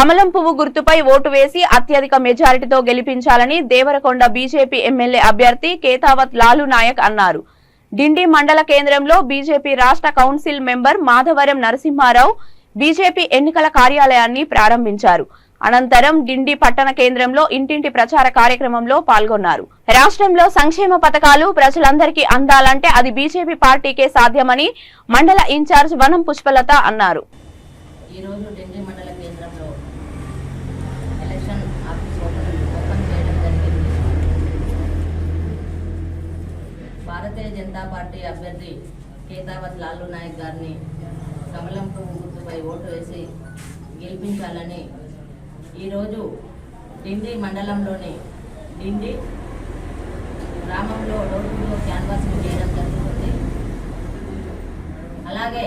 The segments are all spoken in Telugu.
కమలం పువ్వు గుర్తుపై ఓటు వేసి అత్యధిక మెజారిటీతో గెలిపించాలని దేవరకొండ బీజేపీ ఎమ్మెల్యే అభ్యర్థి కేతావత్ లాలు నాయక్ అన్నారు. డిండి మండల కేంద్రంలో బీజేపీ రాష్ట్ర council member Madhavaram Narasimha Rao BJP ఎన్నికల కార్యాలయాన్ని ప్రారంభించారు. అనంతరం డిండి పట్టణ కేంద్రంలో ఇంటింటి ప్రచార కార్యక్రమంలో పాల్గొన్నారు. రాష్ట్రంలో సంక్షేమ పథకాలు ప్రజలందరికీ అందాలంటే అది బీజేపీ పార్టీకే సాధ్యమని మండల ఇన్ఛార్జ్ వనం పుష్పలత అన్నారు. భారతీయ జనతా పార్టీ అభ్యర్థి కేతావత్ లాలు నాయక్ గారిని కమలం పువ్వు గుర్తుపై ఓటు వేసి గెలిపించాలని ఈరోజు డిండి మండలంలోని డిండి గ్రామంలో డోర్ టు డోర్ క్యాన్వాసింగ్ చేయడం జరుగుతుంది. అలాగే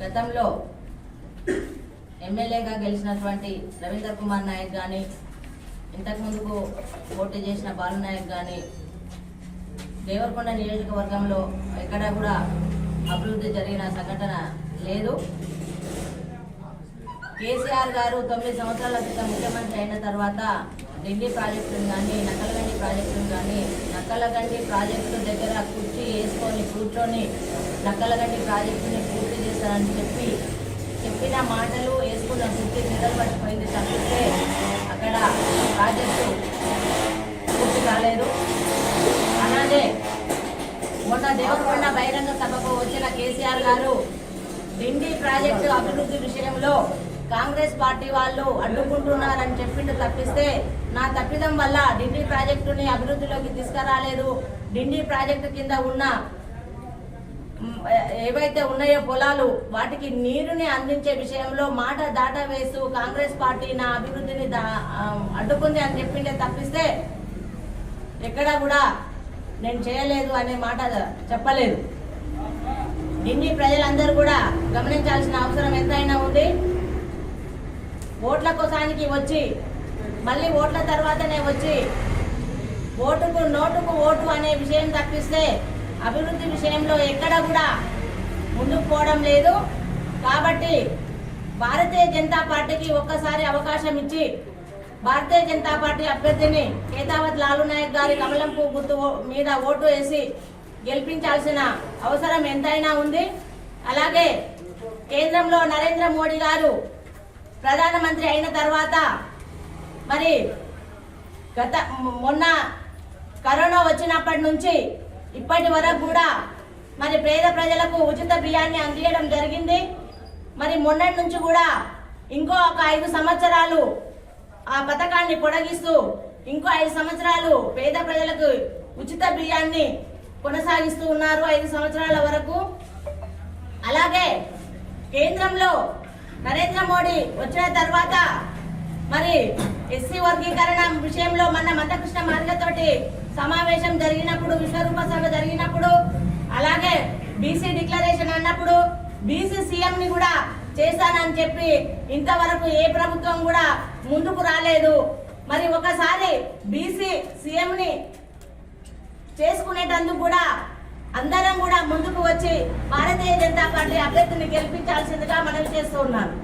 గతంలో ఎమ్మెల్యేగా గెలిచినటువంటి రవీందర్ కుమార్ నాయక్ కానీ ఇంతకుముందుకు పోటీ చేసిన బాలు నాయక్ కానీ దేవరకొండ నియోజకవర్గంలో ఎక్కడా కూడా అభివృద్ధి జరిగిన సంఘటన లేదు. కేసీఆర్ గారు 9 సంవత్సరాల క్రితం ముఖ్యమంత్రి అయిన తర్వాత ఢిల్లీ ప్రాజెక్టును కానీ నక్కలగండి ప్రాజెక్టును కానీ నక్కలగండి ప్రాజెక్టు దగ్గర కుర్చీ వేసుకొని కూర్చొని నక్కలగండి ప్రాజెక్టుని పూర్తి చేస్తారని చెప్పిన మాటలు వేసుకున్న కుర్చీ నిలబడిపోయింది తప్పిస్తే అక్కడ ప్రాజెక్టు పూర్తి కాలేదు. అలాగే మొన్న దేవరకొండ బహిరంగ సభకు వచ్చిన కేసీఆర్ గారు డిండి ప్రాజెక్టు అభివృద్ధి విషయంలో కాంగ్రెస్ పార్టీ వాళ్ళు అడ్డుకుంటున్నారని చెప్పిండు తప్పిస్తే నా తప్పిదం వల్ల డిండి ప్రాజెక్టుని అభివృద్ధిలోకి తీసుకురాలేదు. డిండి ప్రాజెక్టు కింద ఉన్న ఏవైతే ఉన్నాయో పొలాలు వాటికి నీరుని అందించే విషయంలో మాట దాట వేస్తూ కాంగ్రెస్ పార్టీ నా అభివృద్ధిని అడ్డుకుంది అని చెప్పిండే తప్పిస్తే ఎక్కడా కూడా నేను చేయలేదు అనే మాట చెప్పలేదు. ఢిల్లీ ప్రజలందరూ కూడా గమనించాల్సిన అవసరం ఎంతైనా ఉంది. ఓట్ల కోసానికి వచ్చి మళ్ళీ ఓట్ల తర్వాతనే వచ్చి ఓటుకు నోటుకు ఓటు అనే విషయం తప్పిస్తే అభివృద్ధి విషయంలో ఎక్కడ కూడా ముందుకు పోవడం లేదు. కాబట్టి భారతీయ జనతా పార్టీకి ఒక్కసారి అవకాశం ఇచ్చి భారతీయ జనతా పార్టీ అభ్యర్థిని కేతావత్ లాలు నాయక్ గారి కమలం పువ్వు గుర్తు మీద ఓటు వేసి గెలిపించాల్సిన అవసరం ఎంతైనా ఉంది. అలాగే కేంద్రంలో నరేంద్ర మోడీ గారు ప్రధానమంత్రి అయిన తర్వాత మరి మొన్న కరోనా వచ్చినప్పటి నుంచి ఇప్పటి వరకు కూడా మరి పేద ప్రజలకు ఉచిత బియ్యాన్ని అందించడం జరిగింది. మరి మొన్నటి నుంచి కూడా ఇంకో ఒక 5 సంవత్సరాలు ఆ పథకాన్ని పొడిగిస్తూ ఇంకో 5 సంవత్సరాలు పేద ప్రజలకు ఉచిత బియ్యాన్ని కొనసాగిస్తూ ఉన్నారు 5 సంవత్సరాల వరకు. అలాగే కేంద్రంలో నరేంద్ర మోడీ వచ్చిన తర్వాత మరి ఎస్సీ వర్గీకరణ విషయంలో మన మందకృష్ణ మార్గతోటి సమావేశం జరిగినప్పుడు విశ్వరూప సభ జరిగినప్పుడు అలాగే బీసీ డిక్లరేషన్ అన్నప్పుడు బీసీ సీఎంని కూడా చేస్తానని చెప్పి ఇంతవరకు ఏ ప్రభుత్వం కూడా ముందుకు రాలేదు. మరి ఒకసారి బీసీ సీఎంని చేసుకునేటందుకు కూడా అందరం కూడా ముందుకు వచ్చి భారతీయ జనతా పార్టీ అభ్యర్థిని గెలిపించాల్సిందిగా మనవి చేస్తూ ఉన్నాను.